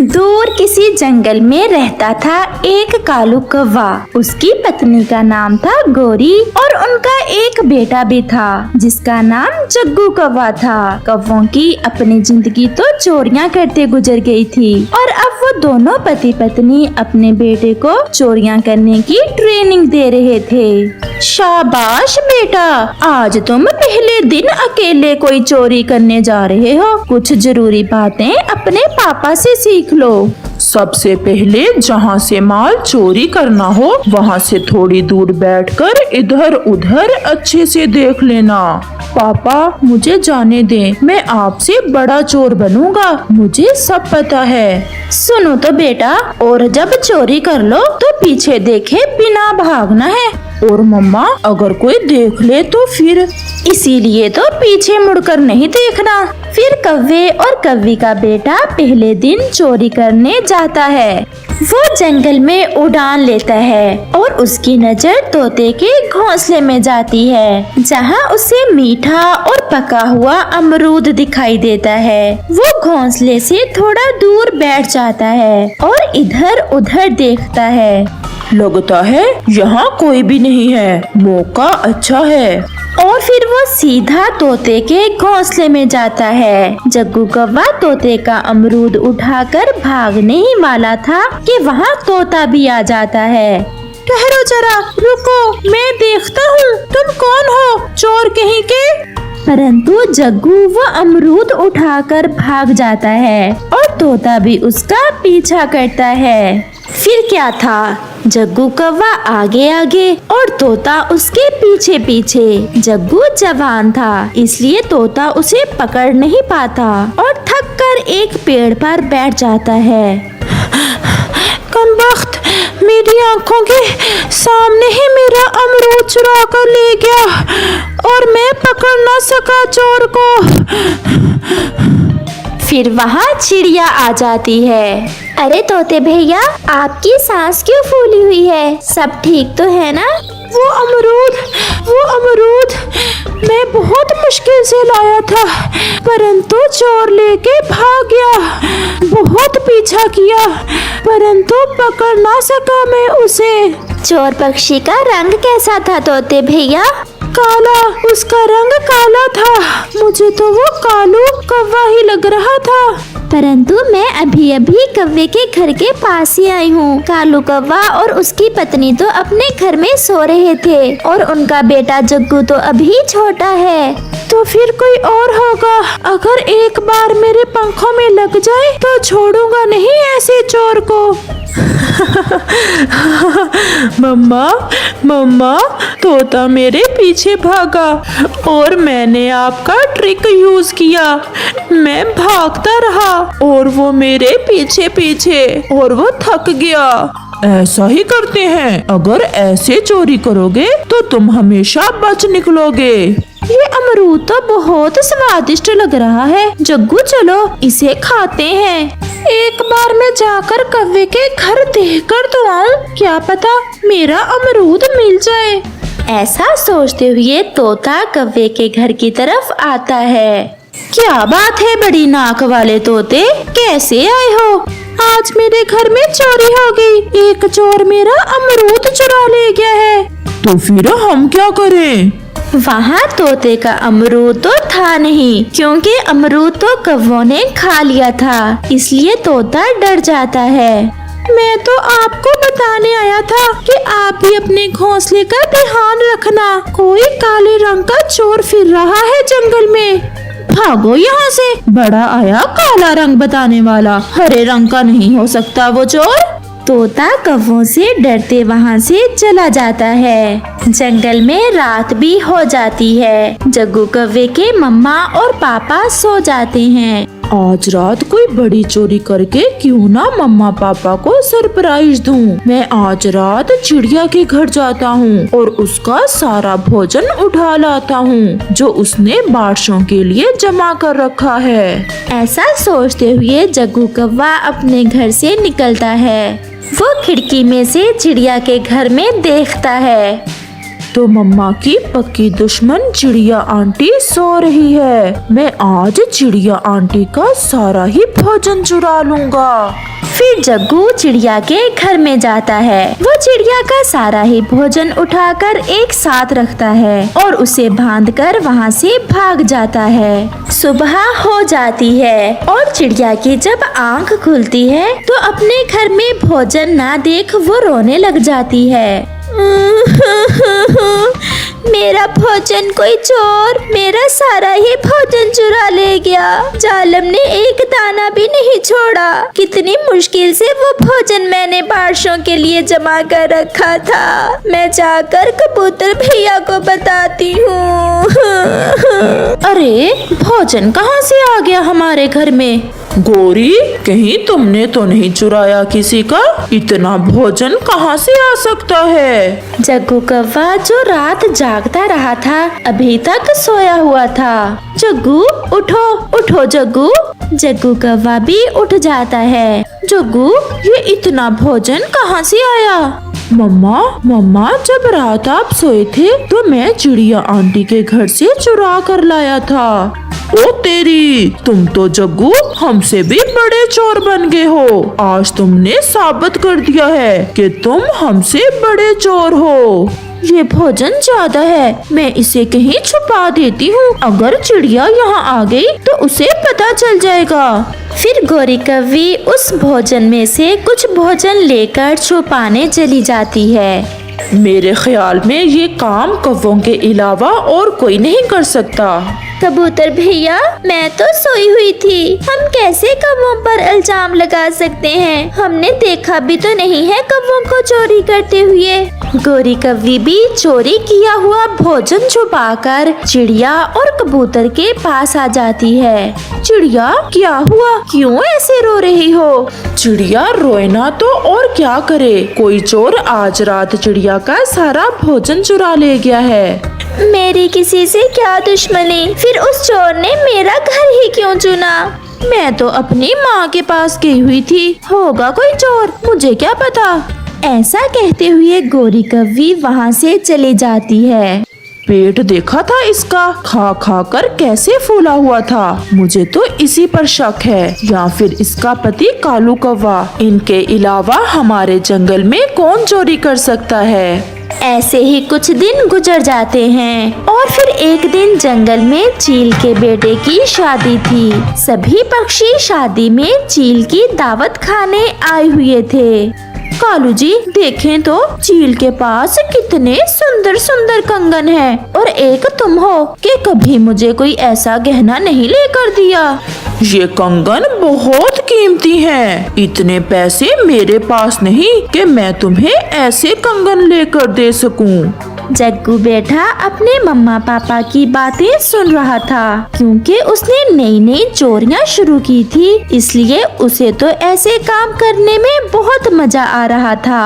दूर किसी जंगल में रहता था एक कालू कौवा। उसकी पत्नी का नाम था गोरी और उनका एक बेटा भी था जिसका नाम जग्गू कौवा था। कौवों की अपनी जिंदगी तो चोरियां करते गुजर गई थी और अब वो दोनों पति पत्नी अपने बेटे को चोरियां करने की ट्रेनिंग दे रहे थे। शाबाश बेटा, आज तुम पहले दिन अकेले कोई चोरी करने जा रहे हो। कुछ जरूरी बातें अपने पापा से सीख लो। सबसे पहले जहाँ से माल चोरी करना हो वहाँ से थोड़ी दूर बैठकर इधर उधर अच्छे से देख लेना। पापा मुझे जाने दें, मैं आपसे बड़ा चोर बनूंगा, मुझे सब पता है। सुनो तो बेटा, और जब चोरी कर लो तो पीछे देखे बिना भागना है। और मम्मा अगर कोई देख ले तो फिर? इसीलिए तो पीछे मुड़कर नहीं देखना। फिर कौवे और कौवी का बेटा पहले दिन चोरी करने जाता है। वो जंगल में उड़ान लेता है और उसकी नजर तोते के घोंसले में जाती है जहाँ उसे मीठा और पका हुआ अमरूद दिखाई देता है। वो घोंसले से थोड़ा दूर बैठ जाता है और इधर उधर देखता है। लगता है यहाँ कोई भी नहीं है, मौका अच्छा है। और फिर वो सीधा तोते के घोंसले में जाता है। जग्गू कौवा तोते का अमरूद उठाकर भागने ही वाला था कि वहाँ तोता भी आ जाता है। ठहरो जरा, रुको, मैं देखता हूँ तुम कौन हो, चोर कहीं के। परंतु जग्गू वो अमरूद उठाकर भाग जाता है और तोता भी उसका पीछा करता है। फिर क्या था, जग्गू कौवा आगे आगे और तोता उसके पीछे पीछे। जग्गू जवान था इसलिए तोता उसे पकड़ नहीं पाता और थक कर एक पेड़ पर बैठ जाता है। कमबख्त, मेरी आंखों के सामने ही मेरा अमरूद चुरा कर ले गया और मैं पकड़ ना सका चोर को। फिर वहाँ चिड़िया आ जाती है। अरे तोते भैया, आपकी सांस क्यों फूली हुई है? सब ठीक तो है ना? वो अमरूद मैं बहुत मुश्किल से लाया था, परंतु चोर लेके भाग गया। बहुत पीछा किया परंतु पकड़ ना सका मैं उसे। चोर पक्षी का रंग कैसा था तोते भैया? काला, उसका रंग काला था। मुझे तो वो कालू कौवा ही लग रहा था। परंतु मैं अभी अभी कौवे के घर के पास ही आई हूँ। कालू कौवा और उसकी पत्नी तो अपने घर में सो रहे थे और उनका बेटा जग्गू तो अभी छोटा है। तो फिर कोई और होगा। अगर एक बार मेरे पंखों में लग जाए तो छोड़ूंगा नहीं ऐसे चोर को। मम्मा तोता मेरे पीछे भागा और मैंने आपका ट्रिक यूज किया। मैं भागता रहा और वो मेरे पीछे पीछे और वो थक गया। ऐसा ही करते हैं, अगर ऐसे चोरी करोगे तो तुम हमेशा बच निकलोगे। ये अमरूद तो बहुत स्वादिष्ट लग रहा है। जग्गू चलो इसे खाते हैं। एक बार मैं जाकर कौवे के घर देख कर तो आऊं, क्या पता मेरा अमरूद मिल जाए। ऐसा सोचते हुए तोता कौवे के घर की तरफ आता है। क्या बात है बड़ी नाक वाले तोते, कैसे आए हो? आज मेरे घर में चोरी हो गई। एक चोर मेरा अमरूद चुरा ले गया है। तो फिर हम क्या करें? वहाँ तोते का अमरूद तो था नहीं, क्योंकि अमरूद तो कौवों ने खा लिया था। इसलिए तोता डर जाता है। मैं तो आपको बताने आया था कि आप भी अपने घोंसले का ध्यान रखना। कोई काले रंग का चोर फिर रहा है जंगल में। भागो यहाँ से। बड़ा आया काला रंग बताने वाला, हरे रंग का नहीं हो सकता वो चोर। तोता कौवों से डरते वहाँ से चला जाता है। जंगल में रात भी हो जाती है। जग्गू कौवे के मम्मा और पापा सो जाते हैं। आज रात कोई बड़ी चोरी करके क्यों ना मम्मा पापा को सरप्राइज दूं। मैं आज रात चिड़िया के घर जाता हूँ और उसका सारा भोजन उठा लाता हूँ जो उसने बारिशों के लिए जमा कर रखा है। ऐसा सोचते हुए जग्गू कौवा अपने घर से निकलता है। वो खिड़की में से चिड़िया के घर में देखता है तो मम्मा की पक्की दुश्मन चिड़िया आंटी सो रही है। मैं आज चिड़िया आंटी का सारा ही भोजन चुरा लूंगा। फिर जग्गू चिड़िया के घर में जाता है। वो चिड़िया का सारा ही भोजन उठाकर एक साथ रखता है और उसे बांधकर वहाँ से भाग जाता है। सुबह हो जाती है और चिड़िया की जब आंख खुलती है तो अपने घर में भोजन ना देख वो रोने लग जाती है। मेरा भोजन कोई चोर मेरा सारा ही भोजन चुरा ले गया। जालिम ने एक दाना भी नहीं छोड़ा। कितनी मुश्किल से वो भोजन मैंने बारिशों के लिए जमा कर रखा था। मैं जाकर कबूतर भैया को बताती हूँ। अरे भोजन कहाँ से आ गया हमारे घर में? गौरी, कहीं तुमने तो नहीं चुराया किसी का? इतना भोजन कहाँ से आ सकता है? जग्गू कौवा जो रात जागता रहा था अभी तक सोया हुआ था। जग्गू उठो उठो जग्गू। जग्गू कौवा भी उठ जाता है। जग्गू, ये इतना भोजन कहाँ से आया? मम्मा, जब रात आप सोए थे तो मैं चिड़िया आंटी के घर से चुरा कर लाया था। ओ तेरी, तुम तो जग्गू हमसे भी बड़े चोर बन गए हो। आज तुमने साबित कर दिया है कि तुम हमसे बड़े चोर हो। ये भोजन ज्यादा है, मैं इसे कहीं छुपा देती हूँ। अगर चिड़िया यहाँ आ गई तो उसे पता चल जाएगा। फिर गौरी कौवी उस भोजन में से कुछ भोजन लेकर छुपाने चली जाती है। मेरे ख्याल में ये काम कौवों के अलावा और कोई नहीं कर सकता। कबूतर भैया, मैं तो सोई हुई थी। हम कैसे कौवों पर इल्जाम लगा सकते हैं? हमने देखा भी तो नहीं है कौवों को चोरी करते हुए। गौरी कौवी भी चोरी किया हुआ भोजन छुपाकर चिड़िया और कबूतर के पास आ जाती है। चिड़िया, क्या हुआ? क्यों ऐसे रो रही हो? चिड़िया रोए ना तो और क्या करे? कोई चोर आज रात चिड़िया का सारा भोजन चुरा ले गया है। मेरी किसी से क्या दुश्मनी? फिर उस चोर ने मेरा घर ही क्यों चुना? मैं तो अपनी माँ के पास गई हुई थी। होगा कोई चोर, मुझे क्या पता। ऐसा कहते हुए गौरी कौवी वहाँ से चली जाती है। पेट देखा था इसका, खा खा कर कैसे फूला हुआ था। मुझे तो इसी पर शक है, या फिर इसका पति कालू कौवा। इनके अलावा हमारे जंगल में कौन चोरी कर सकता है? ऐसे ही कुछ दिन गुजर जाते हैं और फिर एक दिन जंगल में चील के बेटे की शादी थी। सभी पक्षी शादी में चील की दावत खाने आए हुए थे। कालू जी, देखें तो चील के पास कितने सुंदर सुंदर कंगन हैं और एक तुम हो कि कभी मुझे कोई ऐसा गहना नहीं लेकर दिया। ये कंगन बहुत कीमती हैं। इतने पैसे मेरे पास नहीं कि मैं तुम्हें ऐसे कंगन लेकर दे सकूं। जग्गू बेटा अपने मम्मा पापा की बातें सुन रहा था, क्योंकि उसने नई नई चोरियां शुरू की थी, इसलिए उसे तो ऐसे काम करने में बहुत मजा आ रहा था।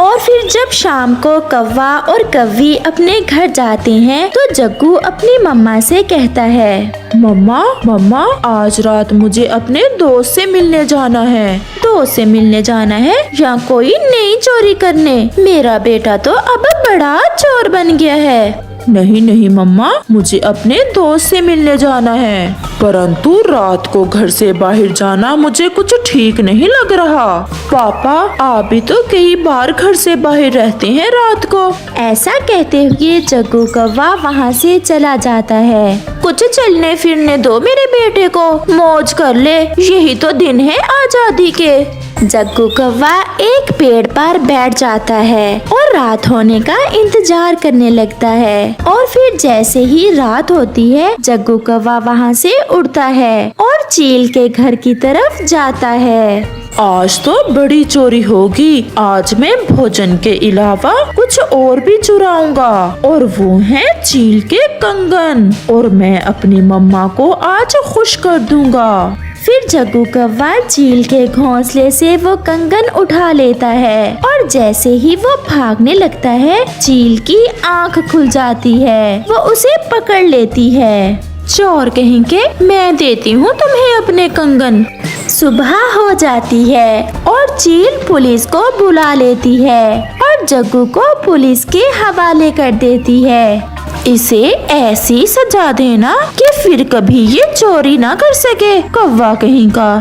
और फिर जब शाम को कौवा और कौवी अपने घर जाते हैं तो जग्गू अपनी मम्मा से कहता है, मम्मा, आज रात मुझे अपने दोस्त से मिलने जाना है। दोस्त से मिलने जाना है या कोई नई चोरी करने? मेरा बेटा तो अब बड़ा चोर बन गया है। नहीं मम्मा, मुझे अपने दोस्त से मिलने जाना है, परंतु रात को घर से बाहर जाना मुझे कुछ ठीक नहीं लग रहा। पापा, आप भी तो कई बार घर से बाहर रहते हैं रात को। ऐसा कहते हुए जग्गू कौवा वहाँ से चला जाता है। कुछ चलने फिरने दो मेरे बेटे को, मौज कर ले, यही तो दिन है आजादी के। जग्गू कौवा एक पेड़ पर बैठ जाता है और रात होने का इंतजार करने लगता है। और फिर जैसे ही रात होती है जग्गू कौवा वहाँ से उड़ता है और चील के घर की तरफ जाता है। आज तो बड़ी चोरी होगी। आज मैं भोजन के अलावा कुछ और भी चुराऊंगा, और वो है चील के कंगन, और मैं अपनी मम्मा को आज खुश कर दूंगा। फिर जग्गू कौवा चील के घोंसले से वो कंगन उठा लेता है और जैसे ही वो भागने लगता है चील की आंख खुल जाती है। वो उसे पकड़ लेती है। चोर कहीं के, मैं देती हूँ तुम्हें अपने कंगन। सुबह हो जाती है और चील पुलिस को बुला लेती है और जग्गू को पुलिस के हवाले कर देती है। इसे ऐसी सजा देना कि फिर कभी ये चोरी ना कर सके, कौवा कहीं का।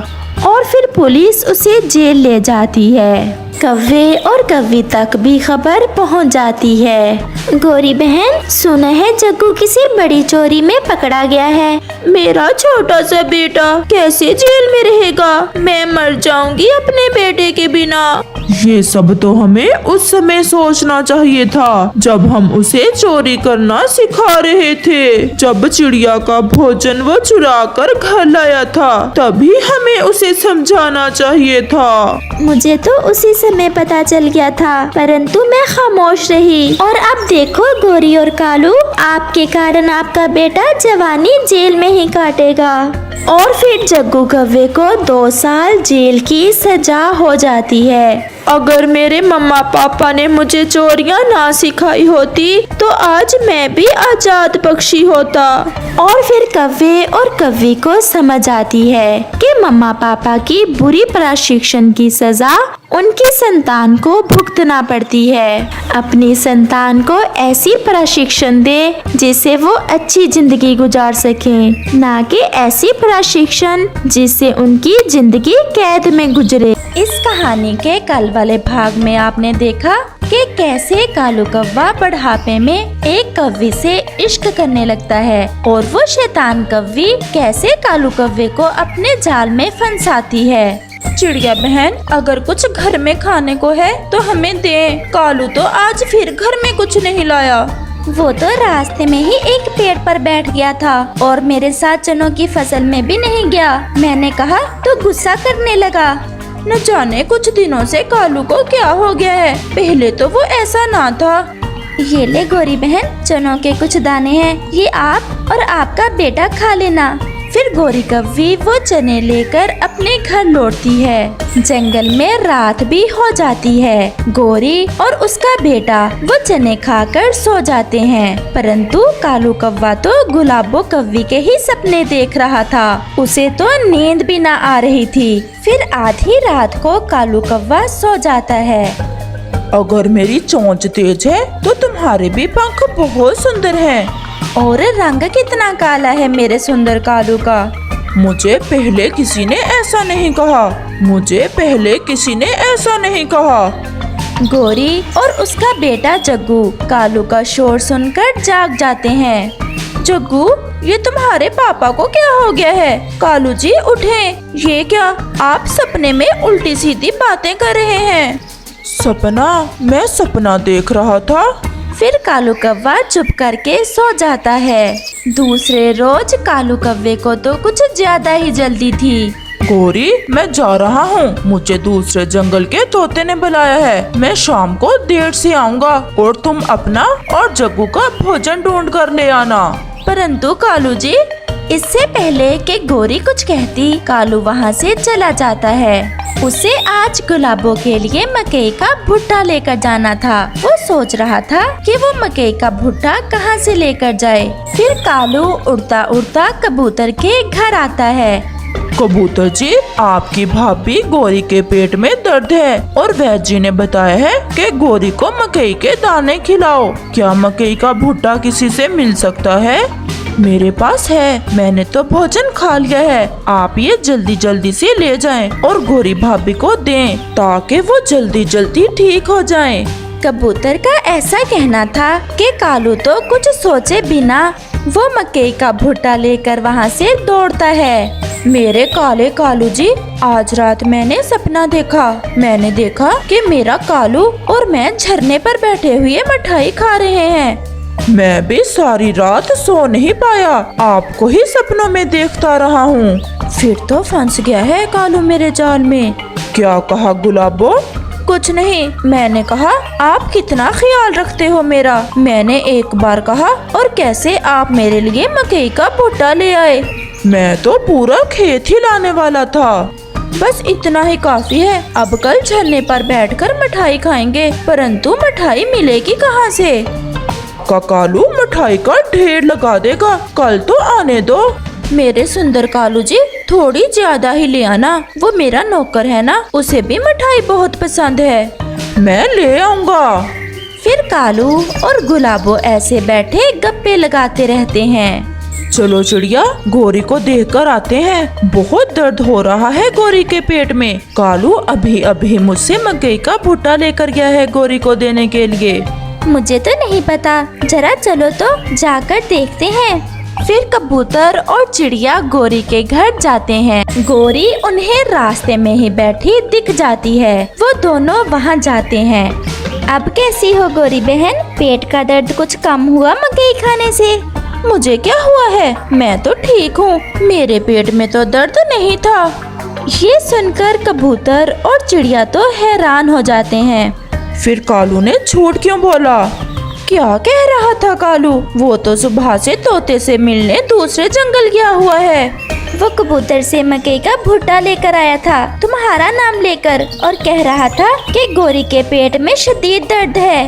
और फिर पुलिस उसे जेल ले जाती है। कव्वे और कव्वी तक भी खबर पहुंच जाती है। गौरी बहन, सुना है जग्गू किसी बड़ी चोरी में पकड़ा गया है। मेरा छोटा सा बेटा कैसे जेल में रहेगा? मैं मर जाऊंगी अपने बेटे के बिना। ये सब तो हमें उस समय सोचना चाहिए था, जब हम उसे चोरी करना सिखा रहे थे। जब चिड़िया का भोजन वो चुरा कर घर लाया था, तभी हमें उसे समझाना चाहिए था। मुझे तो उसी समय पता चल गया था, परंतु मैं खामोश रही। और अब देखो गौरी और कालू, आपके कारण आपका बेटा जवानी जेल में ही काटेगा। और फिर जग्गू कव्वे को 2 साल जेल की सजा हो जाती है। अगर मेरे मम्मा पापा ने मुझे चोरियां ना सिखाई होती तो आज मैं भी आजाद पक्षी होता। और फिर कव्वे और कव्वी को समझ आती है कि मम्मा पापा की बुरी प्रशिक्षण की सजा उनकी संतान को भुगतना पड़ती है। अपनी संतान को ऐसी प्रशिक्षण दे जिससे वो अच्छी जिंदगी गुजार सके, ना कि ऐसी प्रशिक्षण जिससे उनकी जिंदगी कैद में गुजरे। इस कहानी के कल वाले भाग में आपने देखा कि कैसे कालू कव्वा बुढ़ापे में एक कव्वी से इश्क करने लगता है और वो शैतान कव्वी कैसे कालू कव्वे को अपने जाल में फंसाती है। चिड़िया बहन, अगर कुछ घर में खाने को है तो हमें दे। कालू तो आज फिर घर में कुछ नहीं लाया। वो तो रास्ते में ही एक पेड़ पर बैठ गया था और मेरे साथ चनों की फसल में भी नहीं गया। मैंने कहा तो गुस्सा करने लगा। न जाने कुछ दिनों से कालू को क्या हो गया है, पहले तो वो ऐसा ना था। ये ले गौरी बहन, चनों के कुछ दाने हैं, ये आप और आपका बेटा खा लेना। फिर गौरी कव्वी वो चने लेकर अपने घर लौटती है। जंगल में रात भी हो जाती है। गौरी और उसका बेटा वो चने खाकर सो जाते हैं, परंतु कालू कव्वा तो गुलाबो कव्वी के ही सपने देख रहा था। उसे तो नींद भी ना आ रही थी। फिर आधी रात को कालू कव्वा सो जाता है। अगर मेरी चोंच तेज है तो तुम्हारे भी पंख बहुत सुंदर हैं। और रंग कितना काला है मेरे सुंदर कालू का। मुझे पहले किसी ने ऐसा नहीं कहा। मुझे पहले किसी ने ऐसा नहीं कहा। गौरी और उसका बेटा जग्गू कालू का शोर सुनकर जाग जाते हैं। जग्गू, ये तुम्हारे पापा को क्या हो गया है? कालू जी उठें। ये क्या, आप सपने में उल्टी सीधी बातें कर रहे हैं? सपना? मैं सपना देख रहा था। फिर कालू कव्वा चुप करके सो जाता है। दूसरे रोज कालू कव्वे को तो कुछ ज्यादा ही जल्दी थी। गौरी, मैं जा रहा हूँ। मुझे दूसरे जंगल के तोते ने बुलाया है। मैं शाम को देर से आऊँगा और तुम अपना और जग्गू का भोजन ढूंढ कर ले आना। परंतु कालू जी, इससे पहले कि गौरी कुछ कहती, कालू वहाँ से चला जाता है। उसे आज गुलाबों के लिए मकई का भुट्टा लेकर जाना था। वो सोच रहा था कि वो मकई का भुट्टा कहाँ से लेकर जाए। फिर कालू उड़ता उड़ता कबूतर के घर आता है। कबूतर जी, आपकी भाभी गौरी के पेट में दर्द है और वैद्य जी ने बताया है कि गौरी को मकई के दाने खिलाओ। क्या मकई का भुट्टा किसी से मिल सकता है? मेरे पास है, मैंने तो भोजन खा लिया है। आप ये जल्दी जल्दी से ले जाएं और गौरी भाभी को दें ताकि वो जल्दी जल्दी ठीक हो जाएं। कबूतर का ऐसा कहना था कि कालू तो कुछ सोचे बिना वो मकई का भुट्टा लेकर वहाँ से दौड़ता है। मेरे काले कालू जी, आज रात मैंने सपना देखा। मैंने देखा कि मेरा कालू और मैं झरने पर बैठे हुए मिठाई खा रहे हैं। मैं भी सारी रात सो नहीं पाया, आपको ही सपनों में देखता रहा हूँ। फिर तो फंस गया है कालू मेरे जाल में। क्या कहा गुलाबो? कुछ नहीं, मैंने कहा आप कितना ख्याल रखते हो मेरा। मैंने एक बार कहा और कैसे आप मेरे लिए मकई का भुट्टा ले आए। मैं तो पूरा खेत ही लाने वाला था। बस इतना ही काफी है। अब कल झरने पर बैठकर मिठाई खाएंगे, परंतु मिठाई मिलेगी कहाँ से? कालू मिठाई का ढेर लगा देगा, कल तो आने दो। मेरे सुंदर कालू जी, थोड़ी ज्यादा ही ले आना। वो मेरा नौकर है ना, उसे भी मिठाई बहुत पसंद है। मैं ले आऊँगा। फिर कालू और गुलाबो ऐसे बैठे गप्पे लगाते रहते हैं। चलो चिड़िया, गोरी को देखकर आते हैं। बहुत दर्द हो रहा है गोरी के पेट में। कालू अभी अभी मुझसे मकई का भुट्टा लेकर गया है गोरी को देने के लिए। मुझे तो नहीं पता, जरा चलो तो जाकर देखते हैं। फिर कबूतर और चिड़िया गोरी के घर जाते हैं। गोरी उन्हें रास्ते में ही बैठी दिख जाती है। वो दोनों वहाँ जाते हैं। अब कैसी हो गोरी बहन? पेट का दर्द कुछ कम हुआ मकई खाने से? मुझे क्या हुआ है, मैं तो ठीक हूँ। मेरे पेट में तो दर्द नहीं था। ये सुनकर कबूतर और चिड़िया तो हैरान हो जाते हैं। फिर कालू ने झूठ क्यों बोला? क्या कह रहा था कालू? वो तो सुबह से तोते से मिलने दूसरे जंगल गया हुआ है। वो कबूतर से मकई का भुट्टा लेकर आया था तुम्हारा नाम लेकर, और कह रहा था कि गोरी के पेट में शदीद दर्द है।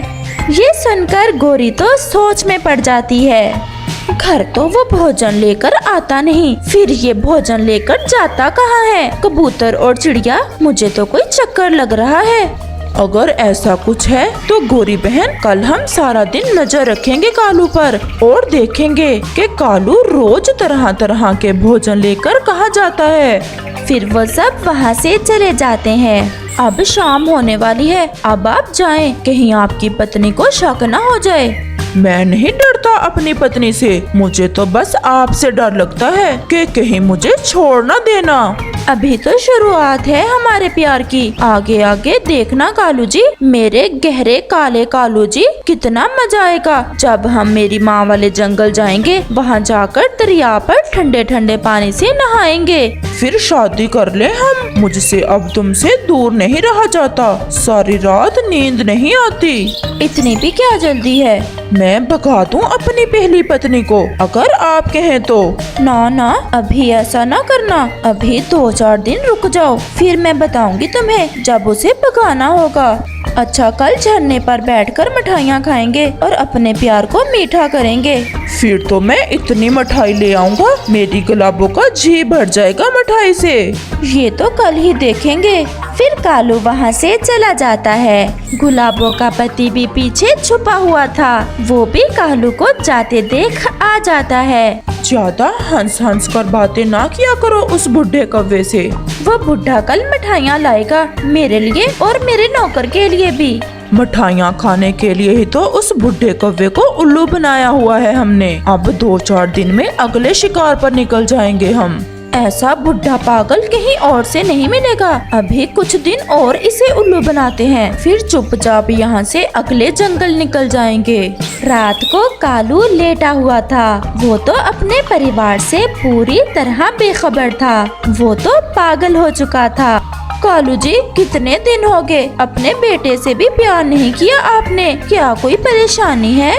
ये सुनकर गोरी तो सोच में पड़ जाती है। घर तो वो भोजन लेकर आता नहीं, फिर ये भोजन लेकर जाता कहाँ है? कबूतर और चिड़िया, मुझे तो कोई चक्कर लग रहा है। अगर ऐसा कुछ है तो गोरी बहन, कल हम सारा दिन नजर रखेंगे कालू पर और देखेंगे कि कालू रोज तरह तरह के भोजन लेकर कहाँ जाता है। फिर वो सब वहाँ से चले जाते हैं। अब शाम होने वाली है, अब आप जाएं, कहीं आपकी पत्नी को शक न हो जाए। मैं नहीं डरता अपनी पत्नी से, मुझे तो बस आपसे डर लगता है कि कहीं मुझे छोड़ न देना। अभी तो शुरुआत है हमारे प्यार की, आगे आगे देखना कालू जी, मेरे गहरे काले कालू जी। कितना मजा आएगा जब हम मेरी माँ वाले जंगल जाएंगे, वहाँ जाकर दरिया पर ठंडे ठंडे पानी से नहाएंगे। फिर शादी कर ले हम, मुझसे अब तुमसे दूर नहीं रहा जाता। सारी रात नींद नहीं आती। इतनी भी क्या जल्दी है? मैं भगा दूं अपनी पहली पत्नी को, अगर आप कहें तो। ना ना, अभी ऐसा ना करना। अभी 2-4 दिन रुक जाओ, फिर मैं बताऊंगी तुम्हें जब उसे भगाना होगा। अच्छा, कल झरने पर बैठकर मिठाइयाँ खाएंगे और अपने प्यार को मीठा करेंगे। फिर तो मैं इतनी मिठाई ले आऊंगा, मेरी गुलाबों का जी भर जाएगा मिठाई से। ये तो कल ही देखेंगे। फिर कालू वहाँ से चला जाता है। गुलाबों का पति भी पीछे छुपा हुआ था। वो भी कालू को जाते देख आ जाता है। ज्यादा हंस हंस कर बातें ना किया करो उस बुढ़े कौवे से। वो बुढ़ा कल मिठाइयाँ लाएगा, मेरे लिए और मेरे नौकर के लिए भी। मिठाइयाँ खाने के लिए ही तो उस बुढ़े कौवे को उल्लू बनाया हुआ है हमने। अब 2-4 दिन में अगले शिकार पर निकल जाएंगे हम। ऐसा बुढ़ा पागल कहीं और से नहीं मिलेगा। अभी कुछ दिन और इसे उल्लू बनाते हैं, फिर चुपचाप यहाँ से अगले जंगल निकल जाएंगे। रात को कालू लेटा हुआ था। वो तो अपने परिवार से पूरी तरह बेखबर था। वो तो पागल हो चुका था। कालू जी, कितने दिन हो गए, अपने बेटे से भी प्यार नहीं किया आपने। क्या कोई परेशानी है?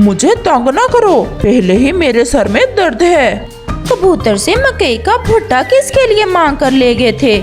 मुझे तंग ना करो, पहले ही मेरे सर में दर्द है। कबूतर से मकई का भुट्टा किसके लिए मांग कर ले गए थे?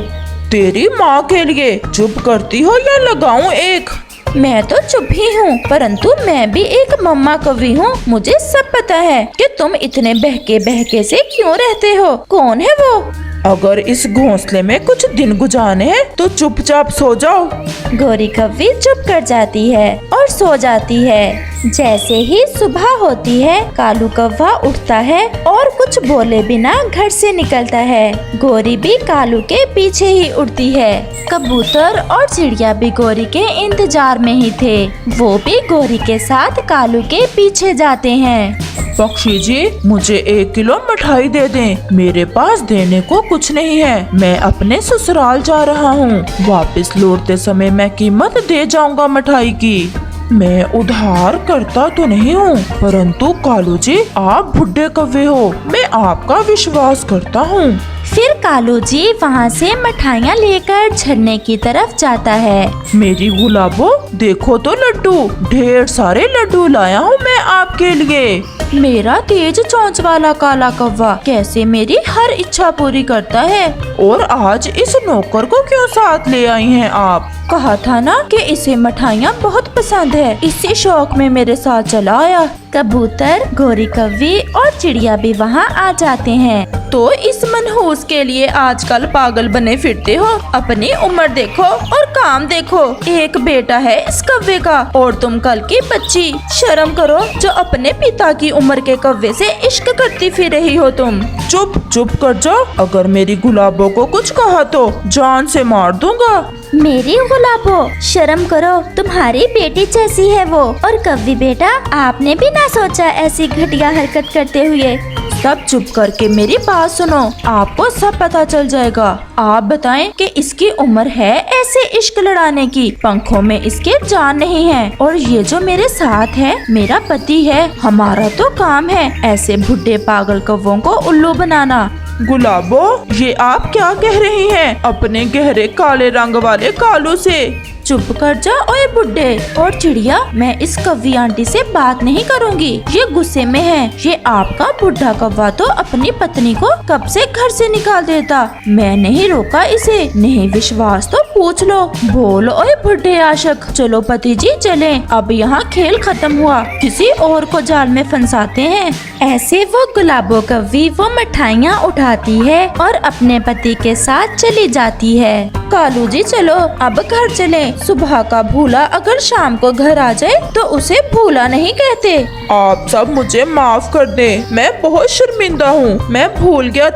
तेरी माँ के लिए। चुप करती हो या लगाऊं एक? मैं तो चुप ही हूँ, परंतु मैं भी एक मम्मा कवि हूँ। मुझे सब पता है कि तुम इतने बहके बहके से क्यों रहते हो। कौन है वो? अगर इस घोंसले में कुछ दिन गुजारने हैं तो चुपचाप सो जाओ। गोरी कव्वी चुप कर जाती है और सो जाती है। जैसे ही सुबह होती है, कालू कौवा उठता है और कुछ बोले बिना घर से निकलता है। गोरी भी कालू के पीछे ही उड़ती है। कबूतर और चिड़िया भी गोरी के इंतजार में ही थे। वो भी गोरी के साथ कालू के पीछे जाते हैं। पक्षी जी, मुझे 1 किलो मिठाई दे दें। मेरे पास देने को कुछ नहीं है। मैं अपने ससुराल जा रहा हूँ। वापस लौटते समय मैं कीमत दे जाऊंगा मिठाई की। मैं उधार करता तो नहीं हूँ, परंतु कालू जी, आप बुढ़े कौवे हो, मैं आपका विश्वास करता हूँ। फिर कालू जी वहाँ से मिठाइयाँ लेकर झरने की तरफ जाता है। मेरी गुलाबो, देखो तो लड्डू, ढेर सारे लड्डू लाया हूँ मैं आपके लिए। मेरा तेज चोंच वाला काला कौवा कैसे मेरी हर इच्छा पूरी करता है। और आज इस नौकर को क्यों साथ ले आई हैं आप? कहा था ना कि इसे मिठाइयाँ बहुत पसंद है, इसी शौक में मेरे साथ चला आया। कबूतर, गोरी कव्वी और चिड़िया भी वहाँ आ जाते हैं। तो इस मनहूस के लिए आजकल पागल बने फिरते हो। अपनी उम्र देखो और काम देखो। एक बेटा है इस कव्वे का और तुम कल की बच्ची। शर्म करो जो अपने पिता की उम्र के कव्वे से इश्क करती फिर रही हो तुम। चुप चुप कर जा, अगर मेरी गुलाबो को कुछ कहा तो जान से मार दूंगा। मेरी गुलाबो, शर्म करो, तुम्हारी बेटी जैसी है वो। और कव्वी बेटा, आपने भी ना सोचा ऐसी घटिया हरकत करते हुए। सब चुप करके मेरी बात सुनो, आपको सब पता चल जाएगा। आप बताएं कि इसकी उम्र है ऐसे इश्क लड़ाने की? पंखों में इसके जान नहीं है। और ये जो मेरे साथ है मेरा पति है। हमारा तो काम है ऐसे बुढ़े पागल कौवों को उल्लू बनाना। गुलाबो, ये आप क्या कह रही हैं अपने गहरे काले रंग वाले कालू से? चुप कर जा ओए बुड्ढे। और चिड़िया, मैं इस कव्वी आंटी से बात नहीं करूँगी, ये गुस्से में है। ये आपका बुढ़ा कौवा तो अपनी पत्नी को कब से घर से निकाल देता। मैं नहीं रोका इसे। नहीं विश्वास तो पूछ लो। बोल ओए बुढ़े आशिक। चलो पति जी चलें, अब यहाँ खेल खत्म हुआ, किसी और को जाल में फंसाते हैं। ऐसे वो गुलाबो कव्वी वो मिठाइयाँ उठाती है और अपने पति के साथ चली जाती है। कालू जी चलो अब घर चलें। सुबह का भूला अगर शाम को घर आ जाए तो उसे भूला नहीं कहते। आप सब मुझे माफ कर दें, मैं बहुत शर्मिंदा हूँ। मैं भूल गया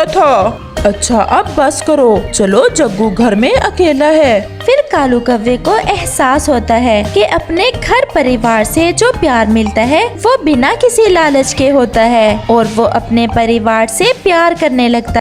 था। अच्छा अब बस करो, चलो जग्गू घर में अकेला है। फिर कालू कव्वे को एहसास होता है कि अपने घर परिवार से जो प्यार मिलता है वो बिना किसी लालच के होता है और वो अपने परिवार से प्यार करने लगता है।